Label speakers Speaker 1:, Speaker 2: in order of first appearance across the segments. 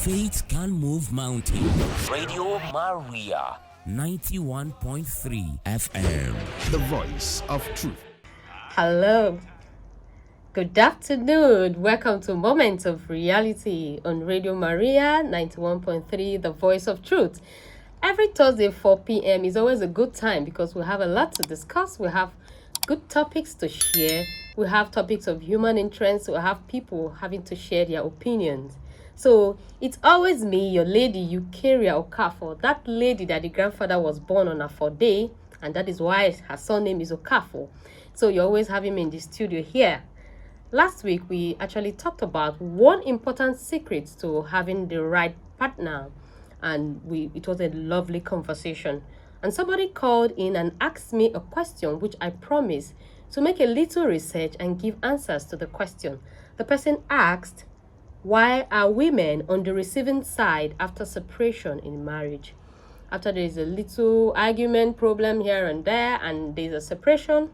Speaker 1: Faith can move mountains. Radio Maria, 91.3 FM.
Speaker 2: The voice of truth.
Speaker 3: Hello. Good afternoon. Welcome to Moments of Reality on Radio Maria 91.3, The Voice of Truth. Every Thursday 4 p.m. is always a good time because we have a lot to discuss. We have good topics to share. We have topics of human interest. We have people having to share their opinions. So it's always me, your lady, Eucharia Okafor, that lady that the grandfather was born on a 4-day, and that is why her surname is Okafor. So you always have him in the studio here. Last week, we actually talked about one important secret to having the right partner, and it was a lovely conversation. And somebody called in and asked me a question, which I promised to make a little research and give answers to the question. The person asked, why are women on the receiving side after separation in marriage? After there is a little argument, problem here and there, and there's a separation,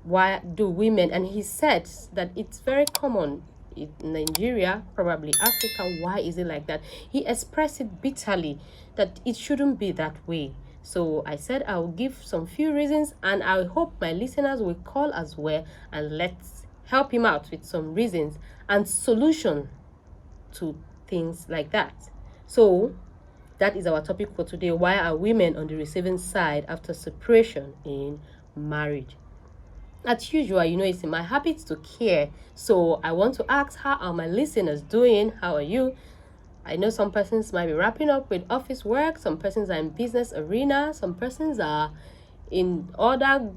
Speaker 3: why do women, and he said that it's very common in Nigeria, probably Africa, why is it like that? He expressed it bitterly that it shouldn't be that way. So I said I'll give some few reasons, and I hope my listeners will call as well, and let's help him out with some reasons and solution to things like that. So that is our topic for today. Why are women on the receiving side after separation in marriage? As usual, it's in my habit to care. So I want to ask, how are my listeners doing? How are you? I know some persons might be wrapping up with office work. Some persons are in business arena. Some persons are in other,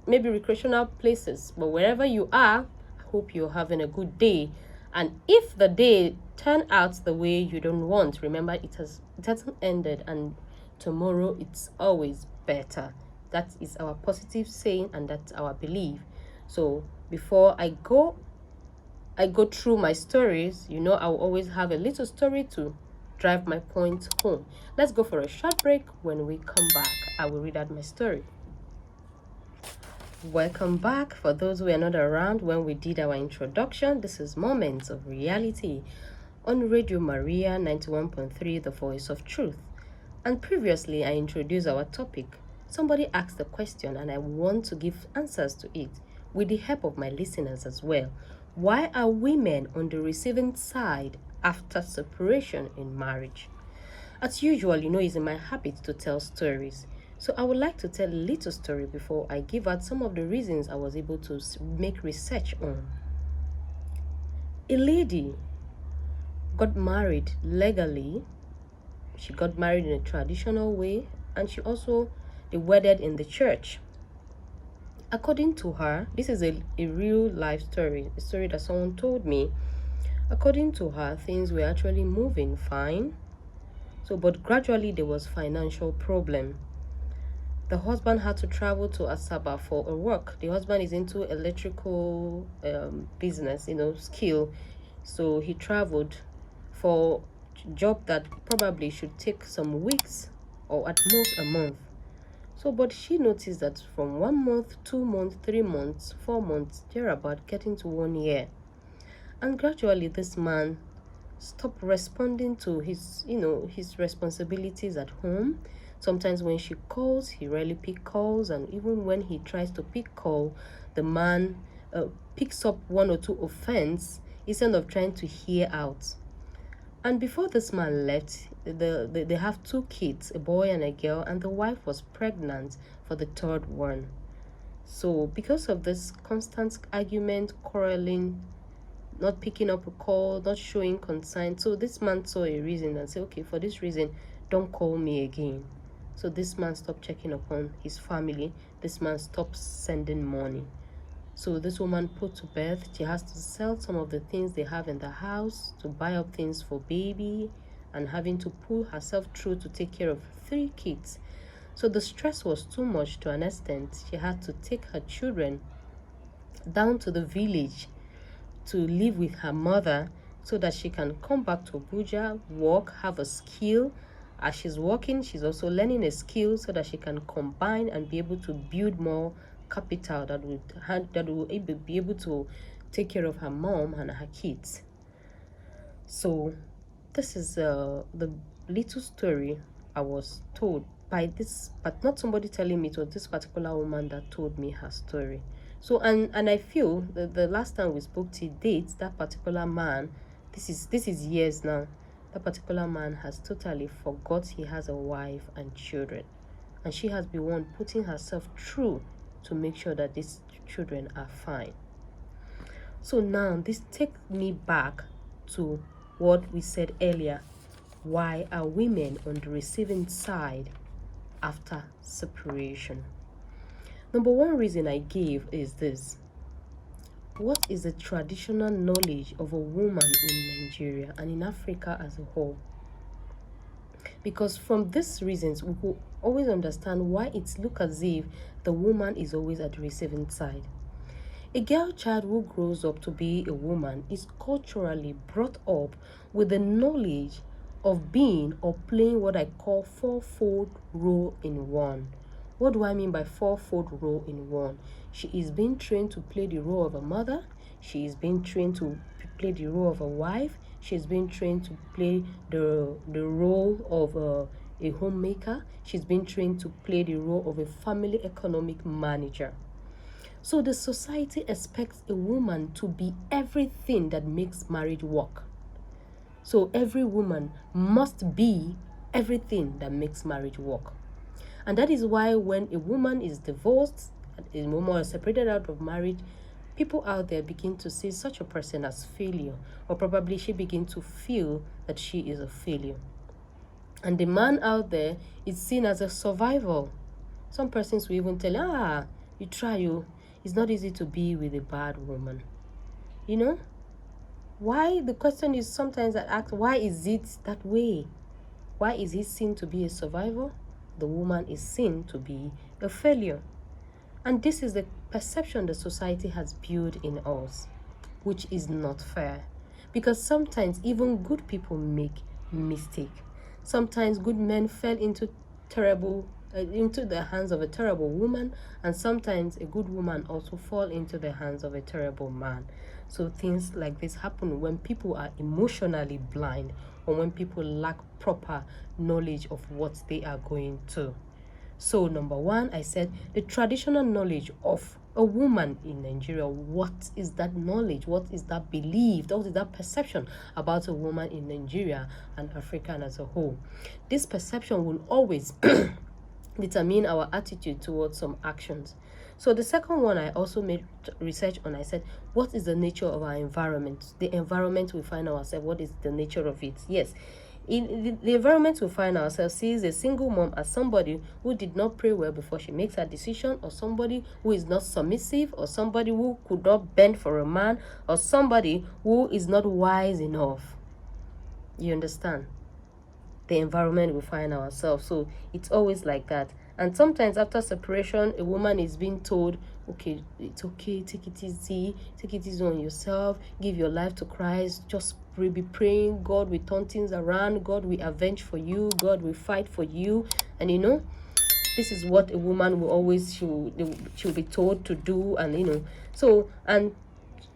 Speaker 3: maybe recreational places. But wherever you are, I hope you're having a good day. And if the day turned out the way you don't want, remember it hasn't ended, and tomorrow it's always better. That is our positive saying, and that's our belief. So before I go through my stories, I will always have a little story to drive my point home. Let's go for a short break. When we come back, I will read out my story. Welcome back. For those who are not around when we did our introduction, this is Moments of Reality on Radio Maria 91.3, The Voice of Truth. And previously, I introduced our topic. Somebody asked a question, and I want to give answers to it with the help of my listeners as well. Why are women on the receiving side after separation in marriage? As usual, it's in my habit to tell stories. So I would like to tell a little story before I give out some of the reasons I was able to make research on. A lady got married legally. She got married in a traditional way, and they wedded in the church. According to her, this is a real life story, a story that someone told me. According to her, things were actually moving fine. But gradually there was financial problem. The husband had to travel to Asaba for a work. The husband is into electrical business, skill. So he traveled for a job that probably should take some weeks or at most a month. But she noticed that from 1 month, 2 months, 3 months, 4 months, thereabout, getting to 1 year. And gradually this man stopped responding to his responsibilities at home. Sometimes when she calls, he rarely picks calls, and even when he tries to pick call, the man picks up 1 or 2 offense instead of trying to hear out. And before this man left, they have 2 kids, a boy and a girl, and the wife was pregnant for the 3rd one. So because of this constant argument, quarreling, not picking up a call, not showing concern, so this man saw a reason and said, okay, for this reason, don't call me again. So this man stopped checking upon his family. This man stopped sending money. So this woman put to birth. She has to sell some of the things they have in the house to buy up things for baby, and having to pull herself through to take care of 3 kids. So the stress was too much to an extent. She had to take her children down to the village to live with her mother so that she can come back to Abuja, work, have a skill. As she's working, she's also learning a skill so that she can combine and be able to build more capital that will be able to take care of her mom and her kids. So This is the little story I was told by this, but not somebody telling me. It was this particular woman that told me her story. So and I feel that the last time we spoke to date, that particular man, this is years now. That particular man has totally forgot he has a wife and children, and she has been one putting herself through to make sure that these children are fine. So now this takes me back to what we said earlier. Why are women on the receiving side after separation? Number one reason I gave is this. What is the traditional knowledge of a woman in Nigeria and in Africa as a whole? Because from these reasons, we will always understand why it's look as if the woman is always at the receiving side. A girl child who grows up to be a woman is culturally brought up with the knowledge of being or playing what I call fourfold role in one. What do I mean by fourfold role in one? She is being trained to play the role of a mother. She is being trained to play the role of a wife. She is being trained to play the role of a homemaker. She's being trained to play the role of a family economic manager. So the society expects a woman to be everything that makes marriage work. So every woman must be everything that makes marriage work. And that is why when a woman is divorced, a woman is separated out of marriage, people out there begin to see such a person as failure, or probably she begin to feel that she is a failure. And the man out there is seen as a survival. Some persons will even tell, you try, it's not easy to be with a bad woman. You know? Why? The question is sometimes I ask, why is it that way? Why is he seen to be a survivor? The woman is seen to be a failure. And this is the perception the society has built in us, which is not fair. Because sometimes even good people make mistake. Sometimes good men fell into the hands of a terrible woman, and sometimes a good woman also fall into the hands of a terrible man. So things like this happen when people are emotionally blind, or when people lack proper knowledge of what they are going to. So number one, I said the traditional knowledge of a woman in Nigeria. What is that knowledge? What is that belief? What is that perception about a woman in Nigeria and Africa as a whole? This perception will always determine our attitude towards some actions. So the second one I also made research on. I said, what is the nature of our environment? The environment we find ourselves, what is the nature of it? Yes, in the environment we find ourselves sees a single mom as somebody who did not pray well before she makes her decision, or somebody who is not submissive, or somebody who could not bend for a man, or somebody who is not wise enough. You understand? The environment we find ourselves. So it's always like that. And sometimes after separation, a woman is being told, okay, it's okay, take it easy on yourself, give your life to Christ, just be praying, God will turn things around, God will avenge for you, God will fight for you. And this is what a woman will always she'll be told to do. And so, and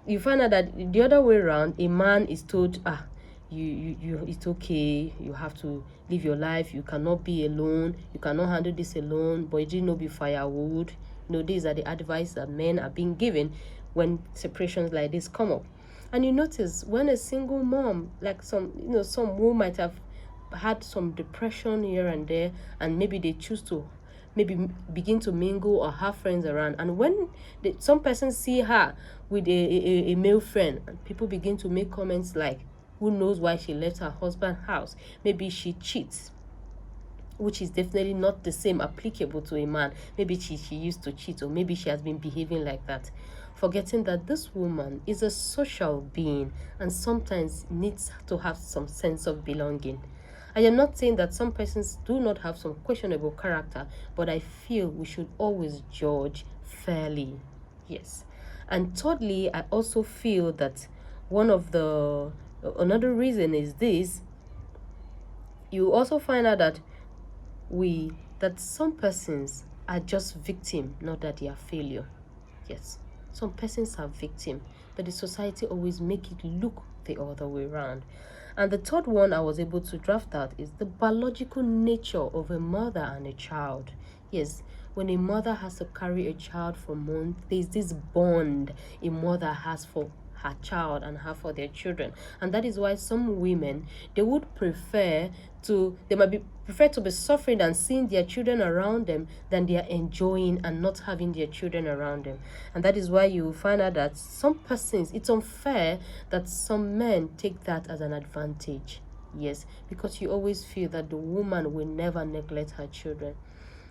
Speaker 3: you find out that the other way around, a man is told, you it's okay, you have to live your life, you cannot be alone, you cannot handle this alone, but you didn't know be firewood. These are the advice that men are being given when separations like this come up. And you notice when a single mom, like some who might have had some depression here and there, and maybe they choose to maybe begin to mingle or have friends around, and when some persons see her with a male friend, and people begin to make comments like, who knows why she left her husband's house? Maybe she cheats, which is definitely not the same applicable to a man. Maybe she used to cheat, or maybe she has been behaving like that, forgetting that this woman is a social being and sometimes needs to have some sense of belonging. I am not saying that some persons do not have some questionable character, but I feel we should always judge fairly. Yes. And thirdly, I also feel that another reason is this. You also find out that some persons are just victim, not that they are failure. Yes, some persons are victim, but the society always make it look the other way around. And the third one I was able to draft out is the biological nature of a mother and a child. Yes, when a mother has to carry a child for months, there's this bond a mother has for her child and her for their children. And that is why some women, they would prefer to be suffering and seeing their children around them than they are enjoying and not having their children around them. And that is why you find out that some persons, it's unfair that some men take that as an advantage. Yes, because you always feel that the woman will never neglect her children.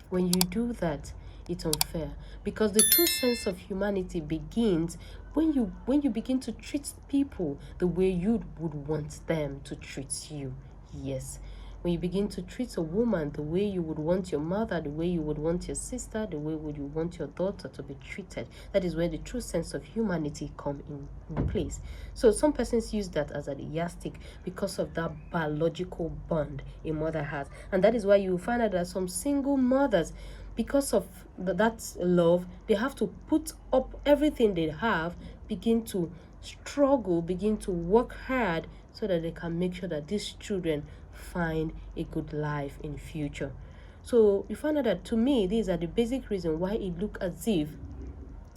Speaker 3: When you do that, it's unfair, because the true sense of humanity begins when you begin to treat people the way you would want them to treat you. Yes, when you begin to treat a woman the way you would want your mother, the way you would want your sister, the way would you want your daughter to be treated, that is where the true sense of humanity come in place. So some persons use that as a yardstick because of that biological bond a mother has. And that is why you find out that some single mothers, because of that love, they have to put up everything they have, begin to struggle, begin to work hard so that they can make sure that these children find a good life in future. So you find out that, to me, these are the basic reasons why it looks as if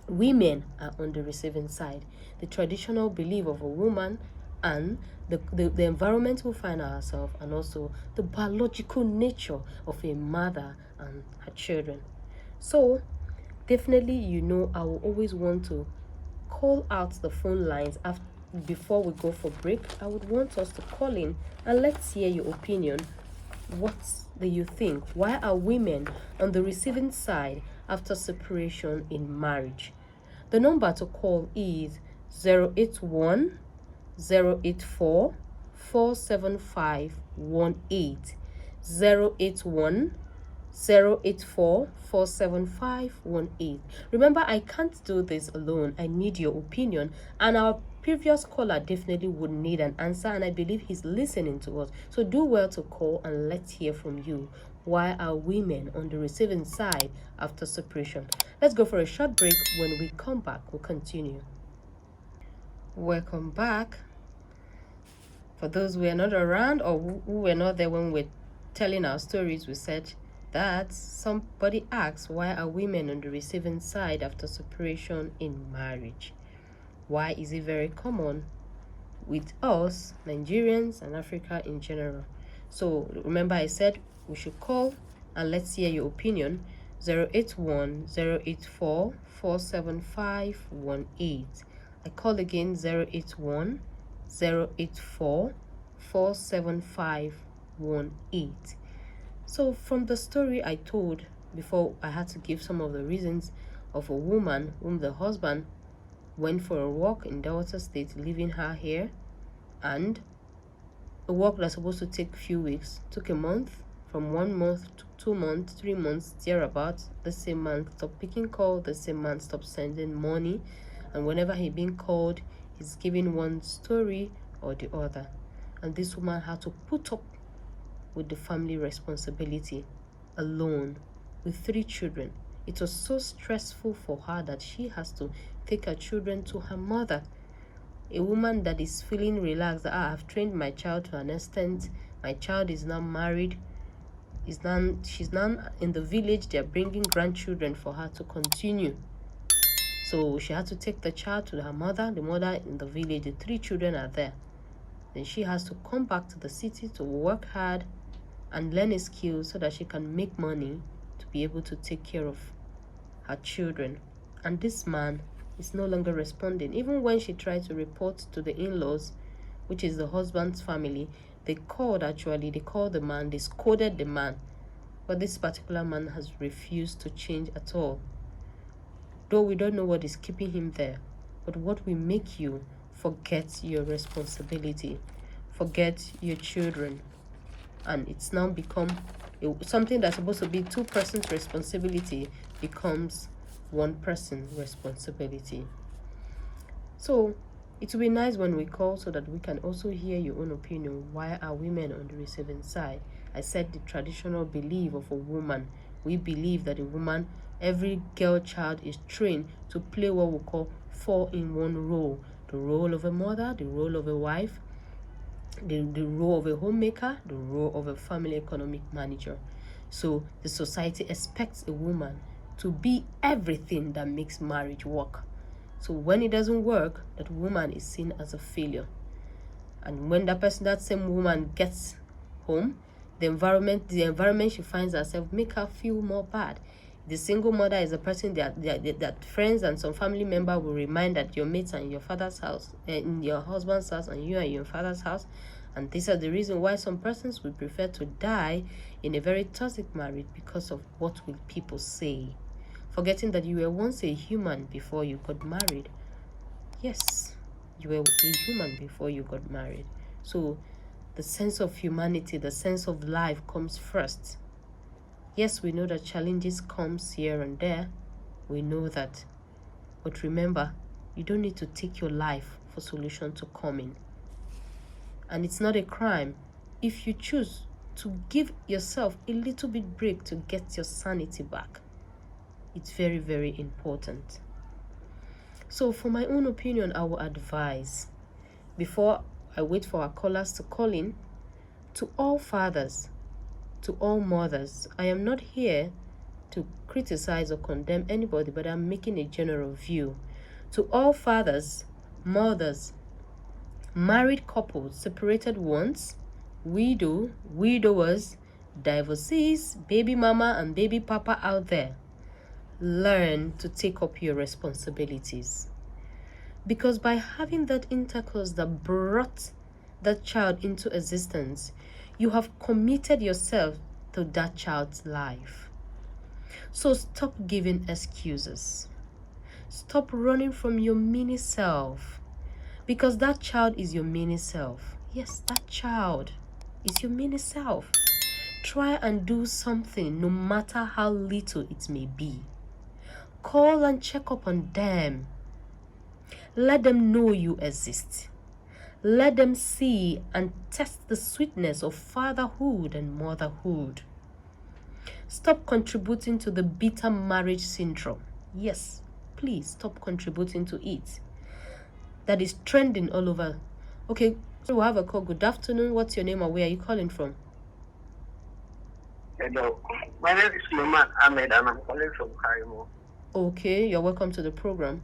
Speaker 3: women are on the receiving side. The traditional belief of a woman, and the environment we find ourselves, and also the biological nature of a mother and her children. So definitely, I will always want to call out the phone lines before we go for break. I would want us to call in and let's hear your opinion. What do you think? Why are women on the receiving side after separation in marriage? The number to call is 081 084 47518. 081 084 47518. Remember, I can't do this alone. I need your opinion, and our previous caller definitely would need an answer, and I believe he's listening to us. So do well to call and let's hear from you. Why are women on the receiving side after separation? Let's go for a short break. When we come back, we'll continue. Welcome back. For those who are not around or who were not there when we're telling our stories, we said that somebody asks, why are women on the receiving side after separation in marriage? Why is it very common with us, Nigerians, and Africa in general? So remember, I said we should call and let's hear your opinion. 081 084 47518. I call again, 081 084 47518. So from the story I told before, I had to give some of the reasons of a woman whom the husband went for a walk in Delta State, leaving her here, and a walk that's supposed to take a few weeks took a month. From 1 month to 2 months, 3 months, thereabouts. The same man stopped picking call, the same man stopped sending money, and whenever he being called, he's giving one story or the other. And this woman had to put up with the family responsibility alone with 3 children. It was so stressful for her that she has to take her children to her mother. A woman that is feeling relaxed, that I have trained my child to an extent, my child is now married, she's now in the village, they're bringing grandchildren for her to continue. So she had to take the child to her mother, the mother in the village, the 3 children are there. Then she has to come back to the city to work hard and learn a skill so that she can make money to be able to take care of her children. And this man is no longer responding. Even when she tried to report to the in-laws, which is the husband's family, they called the man, they scolded the man. But this particular man has refused to change at all. Though we don't know what is keeping him there, but what will make you forget your responsibility, forget your children, and it's now become something that's supposed to be 2 persons' responsibility becomes 1 person's responsibility. So it will be nice when we call so that we can also hear your own opinion. Why are women on the receiving side? I said the traditional belief of a woman. We believe that a woman, every girl child is trained to play what we call 4-in-1 role. The role of a mother, the role of a wife, the role of a homemaker, the role of a family economic manager. So the society expects a woman to be everything that makes marriage work. So when it doesn't work, that woman is seen as a failure. And when that same woman gets home, the environment she finds herself make her feel more bad. The single mother is a person that friends and some family member will remind that your mates are in your father's house, in your husband's house, and you are in your father's house. And these are the reason why some persons would prefer to die in a very toxic marriage, because of what will people say, forgetting that you were once a human before you got married. Yes, you were a human before you got married. So the sense of humanity, the sense of life comes first. Yes, we know that challenges comes here and there. We know that. But remember, you don't need to take your life for solution to come in. And it's not a crime if you choose to give yourself a little bit break to get your sanity back. It's very, very important. So for my own opinion, I will advise, before I wait for our callers to call in, to all fathers, to all mothers, I am not here to criticize or condemn anybody, but I'm making a general view. To all fathers, mothers, married couples, separated ones, widowers, divorcees, baby mama and baby papa out there, learn to take up your responsibilities. Because by having that intercourse that brought that child into existence, you have committed yourself to that child's life. So stop giving excuses. Stop running from your mini self, because that child is your mini self. Yes, that child is your mini self. Try and do something, no matter how little it may be. Call and check up on them. Let them know you exist. Let them see and test the sweetness of fatherhood and motherhood. Stop contributing to the bitter marriage syndrome. Yes, please stop contributing to it. That is trending all over. Okay, so we'll have a call. Good afternoon. What's your name and where are you calling from?
Speaker 4: Hello, my name is Suleiman Ahmed and I'm calling from Karimo.
Speaker 3: Okay, you're welcome to the program.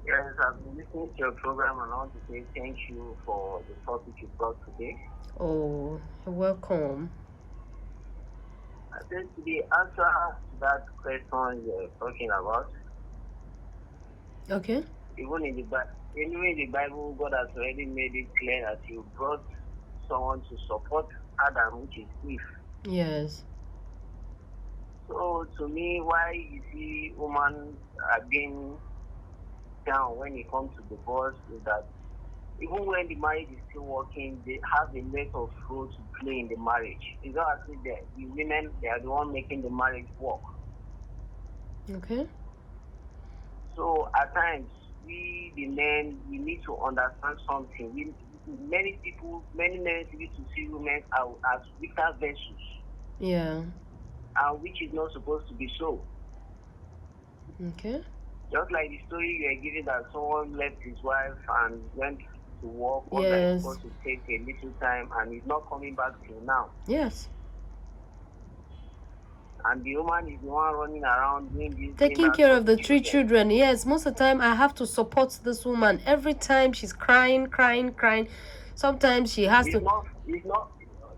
Speaker 4: Yes, I've been listening to your program and I want to say thank you for the topic you brought today.
Speaker 3: Oh, you're welcome.
Speaker 4: I think the answer to that question you're talking about,
Speaker 3: Okay.
Speaker 4: even in the Bible, God has already made it clear that you brought someone to support Adam, which is Eve.
Speaker 3: Yes.
Speaker 4: So to me, why you see women are being down when it comes to divorce is that even when the marriage is still working, they have a lot of role to play in the marriage. It's not as if the women, they are the one making the marriage work.
Speaker 3: Okay.
Speaker 4: So at times, we, the men, we need to understand something. Many men need to see women as weaker vessels.
Speaker 3: Yeah.
Speaker 4: And which is not supposed to be so.
Speaker 3: Okay.
Speaker 4: Just like the story you are giving that someone left his wife and went to work, one that is
Speaker 3: Yes.
Speaker 4: supposed to take a little time and is not coming back till now.
Speaker 3: Yes.
Speaker 4: And the woman is the one running around doing this,
Speaker 3: Taking care of the 3 children. Yes, most of the time I have to support this woman. Every time she's crying. Sometimes she has to.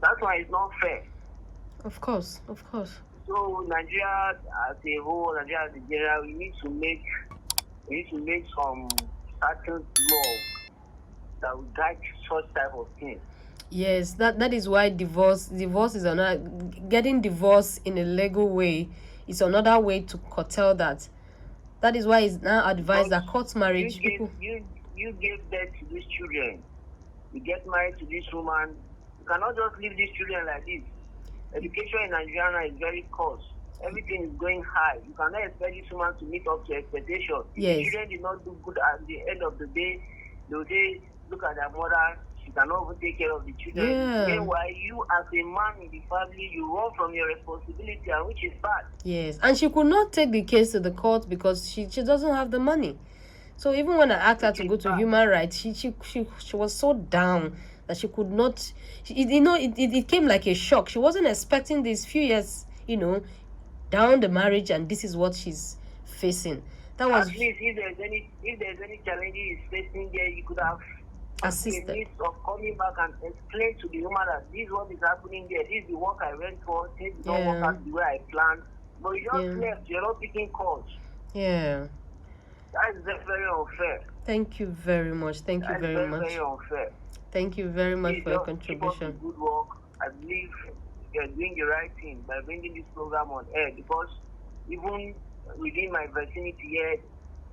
Speaker 4: That's why it's not fair.
Speaker 3: Of course.
Speaker 4: So Nigeria as a whole, Nigeria as a general, we need to make some certain law that will guide such type of things.
Speaker 3: Yes, that is why divorce is another. Getting divorced in a legal way is another way to curtail that. That is why it's now advised that court marriage
Speaker 4: you gave birth to these children. You get married to this woman. You cannot just leave these children like this. Education in Nigeria is very cost. Everything is going high. You cannot expect this woman to meet up to expectation. If
Speaker 3: Yes.
Speaker 4: the children did not do good at the end of the day, they will say, look at their mother, she cannot even take care of the children.
Speaker 3: Yeah.
Speaker 4: Meanwhile, you as a man in the family, you run from your responsibility, and which is bad.
Speaker 3: Yes, and she could not take the case to the court because she doesn't have the money. So even when I asked her
Speaker 4: Which
Speaker 3: to
Speaker 4: is
Speaker 3: go to
Speaker 4: bad.
Speaker 3: human rights, she was so down that she could not. It came like a shock. She wasn't expecting these few years, down the marriage, and this is what she's facing. That was
Speaker 4: At least if there's any challenges he's facing there, you could have a
Speaker 3: assisted.
Speaker 4: means of coming back and explain to the woman that this is what is happening there. This is the work I went for. Things don't work
Speaker 3: Yeah,
Speaker 4: out the way I planned. But you just
Speaker 3: yeah,
Speaker 4: left. You're not picking calls.
Speaker 3: yeah.
Speaker 4: That is very, very unfair.
Speaker 3: Thank you very much. Thank you
Speaker 4: That is
Speaker 3: very
Speaker 4: very, very
Speaker 3: much.
Speaker 4: unfair.
Speaker 3: Thank you very much
Speaker 4: Please
Speaker 3: for your
Speaker 4: just keep up the
Speaker 3: contribution.
Speaker 4: good work. I believe you're doing the right thing by bringing this program on air, because even within my vicinity here,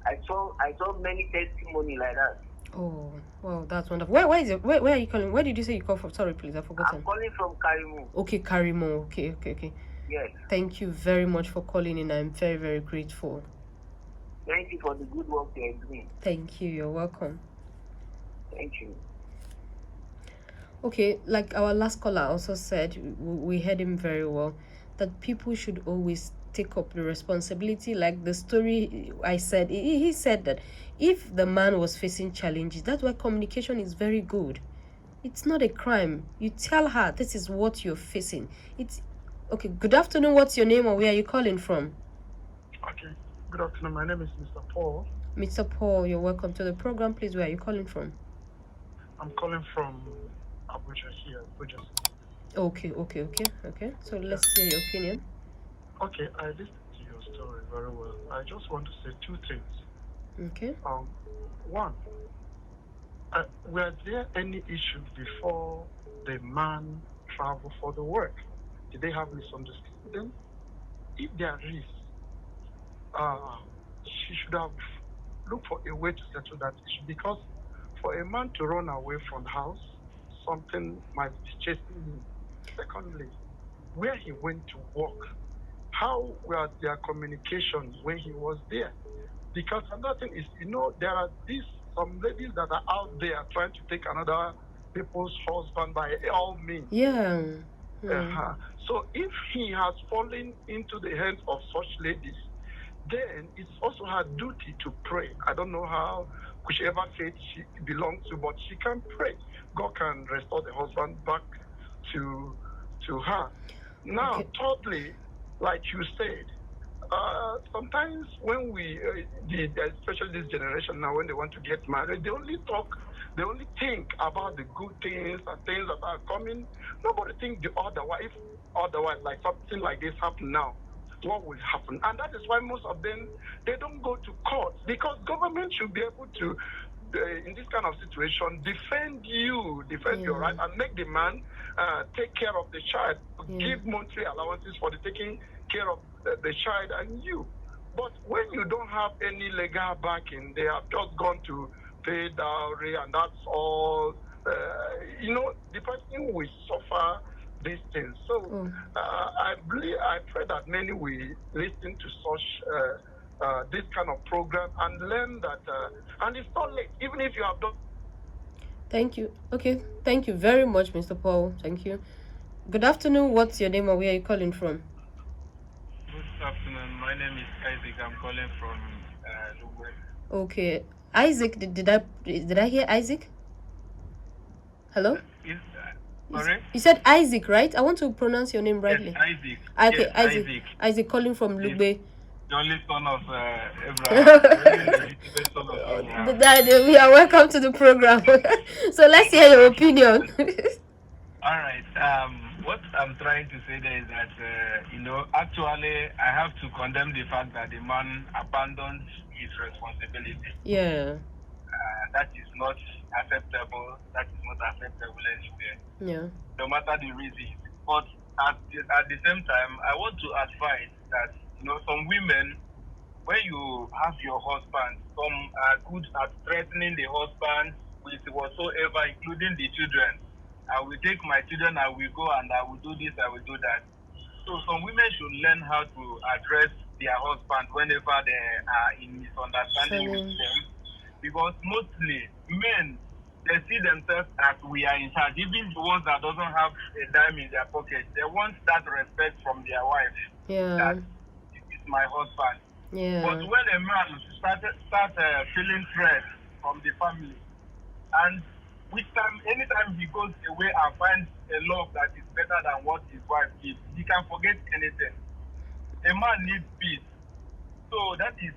Speaker 4: I saw many testimony like that.
Speaker 3: Oh, wow, that's wonderful. Where is it? Where are you calling? Where did you say you call from? Sorry, please, I've
Speaker 4: I'm
Speaker 3: forgotten.
Speaker 4: calling from Karimu.
Speaker 3: Okay, Karimo. Okay.
Speaker 4: Yes.
Speaker 3: Thank you very much for calling in. I'm very, very grateful.
Speaker 4: Thank you for the good work you're doing.
Speaker 3: Thank you. You're welcome.
Speaker 4: Thank you.
Speaker 3: Okay, like our last caller also said, we heard him very well, that people should always take up the responsibility. Like the story I said, he said that if the man was facing challenges, that's why communication is very good. It's not a crime. You tell her this is what you're facing. It's okay. Good afternoon. What's your name or where are you calling from?
Speaker 5: Okay. Good afternoon. My name is Mr. Paul.
Speaker 3: Mr. Paul, you're welcome to the program. Please, where are you calling from?
Speaker 5: I'm calling from Abuja here, Abuja.
Speaker 3: Okay. So let's hear your opinion.
Speaker 5: Okay, I listened to your story very well. I just want to say two things.
Speaker 3: Okay.
Speaker 5: One, were there any issues before the man traveled for the work? Did they have misunderstanding? If there is, she should have looked for a way to settle that issue, because for a man to run away from the house, something might be chasing him. Secondly, where he went to work, how were their communication when he was there? Because another thing is, there are some ladies that are out there trying to take another people's husband by all means.
Speaker 3: Yeah.
Speaker 5: So if he has fallen into the hands of such ladies, then it's also her duty to pray. I don't know whichever faith she belongs to, but she can pray. God can restore the husband back to her. Now, thirdly, like you said, sometimes when especially this generation now, when they want to get married, they only think about the good things and things that are coming. Nobody thinks the otherwise, like something like this happen now, what will happen? And that is why most of them, they don't go to court, because government should be able to, in this kind of situation, defend your right, and make the man take care of the child, give monthly allowances for the taking care of the child and you. But when you don't have any legal backing, they have just gone to pay dowry, and that's all. The person will suffer these things. So I pray that many will listen to such this kind of program and learn that, and it's not late, even if you have done.
Speaker 3: Thank you. Okay, thank you very much, Mr. Paul. Thank you. Good afternoon. What's your name or where are you calling from?
Speaker 6: Good afternoon. My name is Isaac. I'm calling from Lugbe.
Speaker 3: Okay, Isaac. Did I hear Isaac? Hello.
Speaker 6: Sorry?
Speaker 3: You said Isaac, right? I want to pronounce your name rightly.
Speaker 6: Yes, Isaac.
Speaker 3: Okay,
Speaker 6: yes,
Speaker 3: Isaac. Isaac calling from Lugbe.
Speaker 6: The only son of Abraham.
Speaker 3: We are welcome to the program. So let's hear your opinion.
Speaker 6: All right. What I'm trying to say there is that, actually, I have to condemn the fact that the man abandoned his responsibility.
Speaker 3: Yeah.
Speaker 6: That is not acceptable. That is not acceptable anywhere.
Speaker 3: Yeah.
Speaker 6: No matter the reason. But at the same time, I want to advise that, some women, when you have your husband, some are good at threatening the husband with whatsoever, including the children. I will take my children, I will go and I will do this, I will do that. So some women should learn how to address their husband whenever they are in misunderstanding with them. Because mostly men, they see themselves as we are in charge. Even the ones that doesn't have a dime in their pocket, they want that respect from their wife.
Speaker 3: Yeah.
Speaker 6: That it is my husband. But
Speaker 3: Yeah.
Speaker 6: when a man start feeling threat from the family, and which time, anytime he goes away and finds a love that is better than what his wife gives, he can forget anything. A man needs peace. So that is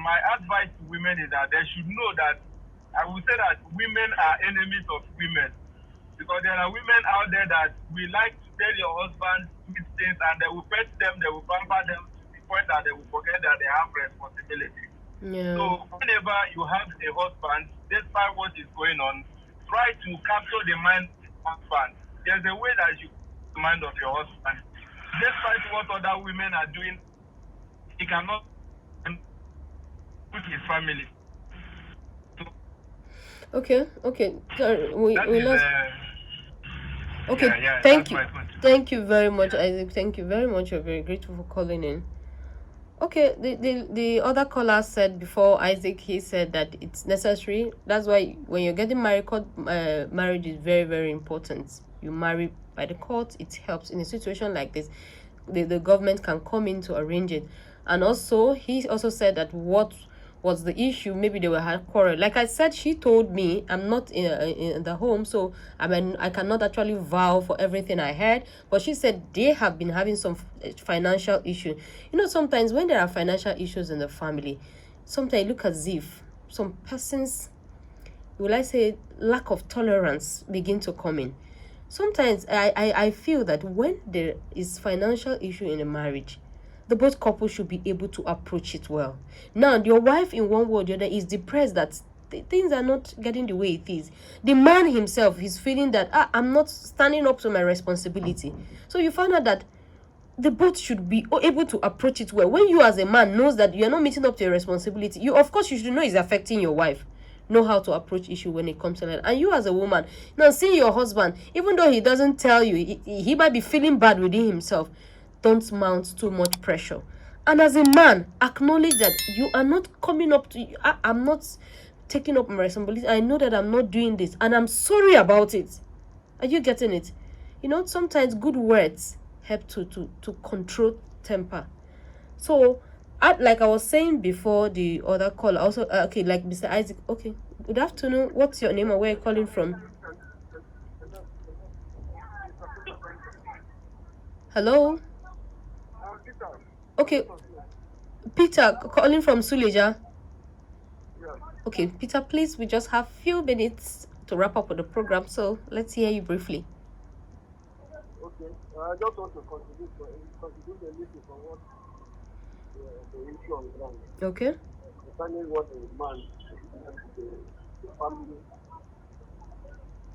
Speaker 6: my advice to women is that they should know that I will say that women are enemies of women, because there are women out there that we like to tell your husband sweet things and they will pet them, they will pamper them to the point that they will forget that they have responsibility.
Speaker 3: Yeah.
Speaker 6: So whenever you have a husband, despite what is going on, try to capture the mind of your husband. There's a way that you capture the mind of your husband. Despite what other women are doing, he cannot put his family. So
Speaker 3: Okay. Okay. Sorry,
Speaker 6: that
Speaker 3: we
Speaker 6: is
Speaker 3: lost. Okay.
Speaker 6: yeah, that's
Speaker 3: Thank you.
Speaker 6: my contribution.
Speaker 3: Thank you very much, Isaac. Thank you very much. We're very grateful for calling in. Okay, the other caller said before Isaac, he said that it's necessary. That's why when you're getting married, marriage is very, very important. You marry by the court, it helps in a situation like this. The government can come in to arrange it. And also, he also said that what was the issue, maybe they were had quarrel. Like I said, she told me I'm not in the home, so I mean I cannot actually vow for everything I heard, but she said they have been having some financial issue. Sometimes when there are financial issues in the family, sometimes look as if some persons, will I say, lack of tolerance begin to come in. Sometimes I feel that when there is financial issue in a marriage, the both couples should be able to approach it well. Now, your wife in one way or the other is depressed that things are not getting the way it is. The man himself is feeling that I'm not standing up to my responsibility. So you find out that the both should be able to approach it well. When you as a man knows that you're not meeting up to your responsibility, you of course you should know it's affecting your wife. Know how to approach issue when it comes to that. And you as a woman, seeing your husband, even though he doesn't tell you, he might be feeling bad within himself. Don't mount too much pressure. And as a man, acknowledge that you are not coming up to, I'm not taking up my responsibility. I know that I'm not doing this and I'm sorry about it. Are you getting it? Sometimes good words help to control temper. So, like I was saying before, the other call also, okay, like Mr. Isaac. Okay, good afternoon. What's your name and where are you calling from? Hello. Okay, Peter calling from Suleja. Okay, Peter, please, we just have few minutes to wrap up with the program, so let's hear you briefly.
Speaker 7: Okay, I just want to contribute a little from what the issue on ground.
Speaker 3: Okay.
Speaker 7: Concerning what a man, the family,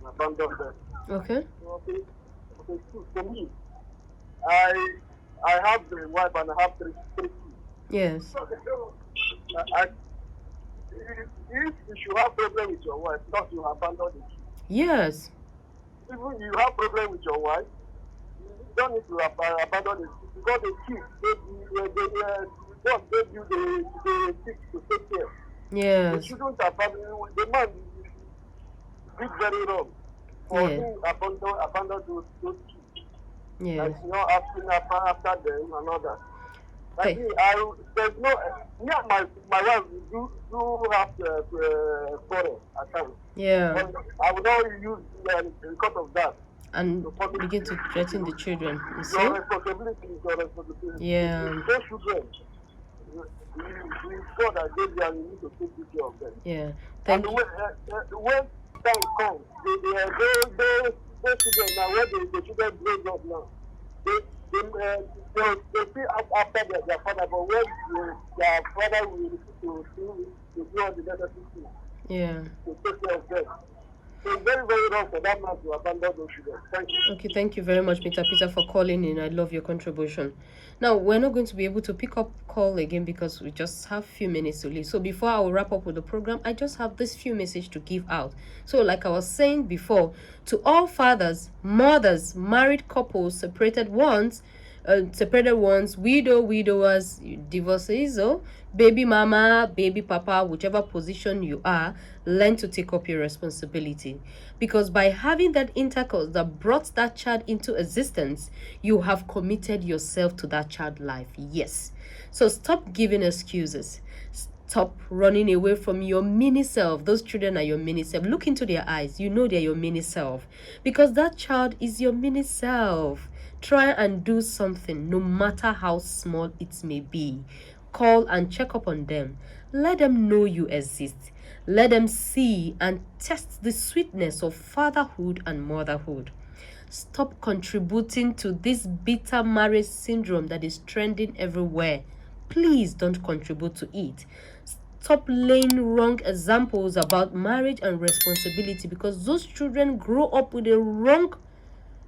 Speaker 7: abandoned them.
Speaker 3: Okay.
Speaker 7: Okay, for me, I have a wife and I have three kids.
Speaker 3: Yes.
Speaker 7: If you should have problem with your wife, not you abandon the kids.
Speaker 3: Yes.
Speaker 7: Even you have problem with your wife, you don't need to abandon the kids, because the kids, God gave you the kids to take care.
Speaker 3: Yes.
Speaker 7: You shouldn't abandon. The man did very wrong for him abandon those kids.
Speaker 3: Yes.
Speaker 7: Like not asking after them and all that. Like
Speaker 3: Okay.
Speaker 7: me, there's no me and my wife do have quarrel at times.
Speaker 3: Yeah.
Speaker 7: But I will not use because of that.
Speaker 3: And begin to threaten the children. You see?
Speaker 7: Your responsibility is your responsibility.
Speaker 3: Yeah.
Speaker 7: Those children, God that gave you, and you need to take good care of them.
Speaker 3: Yeah. Thank
Speaker 7: And
Speaker 3: you.
Speaker 7: when time comes, those children now, when the children grow up now, they see after their father, but when their father will to do all the necessary things
Speaker 3: Yeah.
Speaker 7: to take care of them. So it's very, very wrong for that man to abandon those children. Thank you.
Speaker 3: Okay, thank you very much, Peter, for calling in. I love your contribution. Now, we're not going to be able to pick up call again because we just have few minutes to leave. So before I will wrap up with the program, I just have this few message to give out. So like I was saying before, to all fathers, mothers, married couples, separated ones, separated ones, widowers, divorcees, or baby mama, baby papa, whichever position you are, learn to take up your responsibility. Because by having that intercourse that brought that child into existence, you have committed yourself to that child life. Yes. So stop giving excuses. Stop running away from your mini self. Those children are your mini self. Look into their eyes. You know they're your mini self. Because that child is your mini self. Try and do something, no matter how small it may be. Call and check up on them. Let them know you exist. Let them see and test the sweetness of fatherhood and motherhood. Stop contributing to this bitter marriage syndrome that is trending everywhere. Please don't contribute to it. Stop laying wrong examples about marriage and responsibility, because those children grow up with a wrong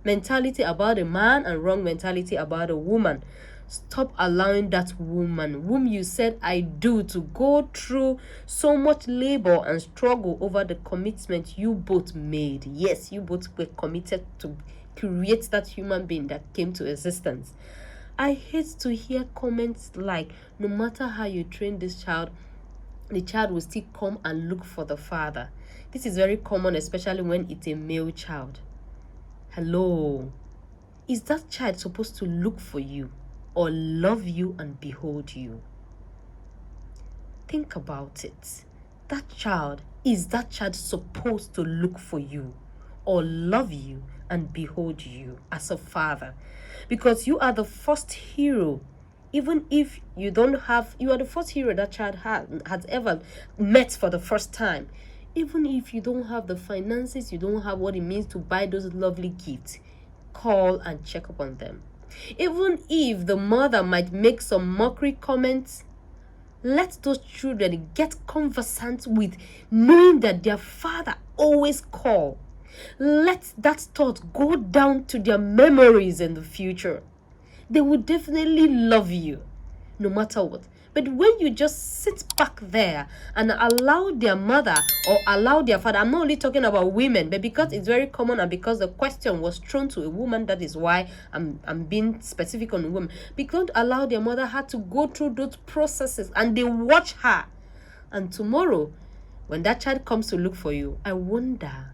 Speaker 3: mentality about a man and wrong mentality about a woman. Stop allowing that woman whom you said I do to go through so much labor and struggle over the commitment you both made. Yes, you both were committed to create that human being that came to existence. I hate to hear comments like, no matter how you train this child, the child will still come and look for the father. This is very common, especially when it's a male child. Hello, is that child supposed to look for you or love you and behold you? Think about it. Is that child supposed to look for you or love you and behold you as a father? Because you are the first hero. Even if you don't have, you are the first hero that child has ever met for the first time. Even if you don't have the finances, you don't have what it means to buy those lovely gifts, call and check up on them. Even if the mother might make some mockery comments, let those children get conversant with knowing that their father always call. Let that thought go down to their memories in the future. They will definitely love you, no matter what. But when you just sit back there and allow their mother or allow their father, I'm not only talking about women, but because it's very common and because the question was thrown to a woman, that is why I'm being specific on women. Because don't allow their mother had to go through those processes and they watch her. And tomorrow, when that child comes to look for you, I wonder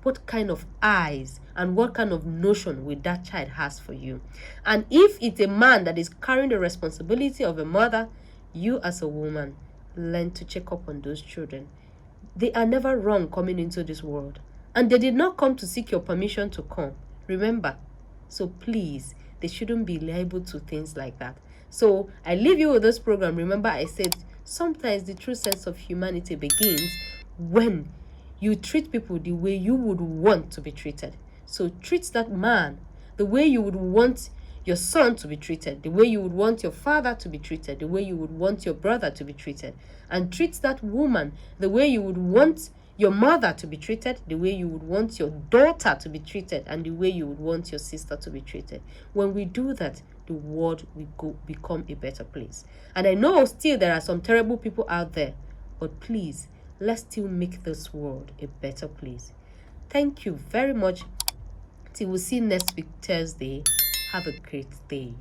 Speaker 3: what kind of eyes and what kind of notion will that child has for you. And if it's a man that is carrying the responsibility of a mother, you as a woman, learn to check up on those children. They are never wrong coming into this world. And they did not come to seek your permission to come. Remember. So please, they shouldn't be liable to things like that. So I leave you with this program. Remember, I said sometimes the true sense of humanity begins when you treat people the way you would want to be treated. So treat that man the way you would want your son to be treated, the way you would want your father to be treated, the way you would want your brother to be treated. And treat that woman the way you would want your mother to be treated, the way you would want your daughter to be treated, and the way you would want your sister to be treated. When we do that, the world will become a better place. And I know still there are some terrible people out there, but please, let's still make this world a better place. Thank you very much. Till we see next week Thursday. Have a great day.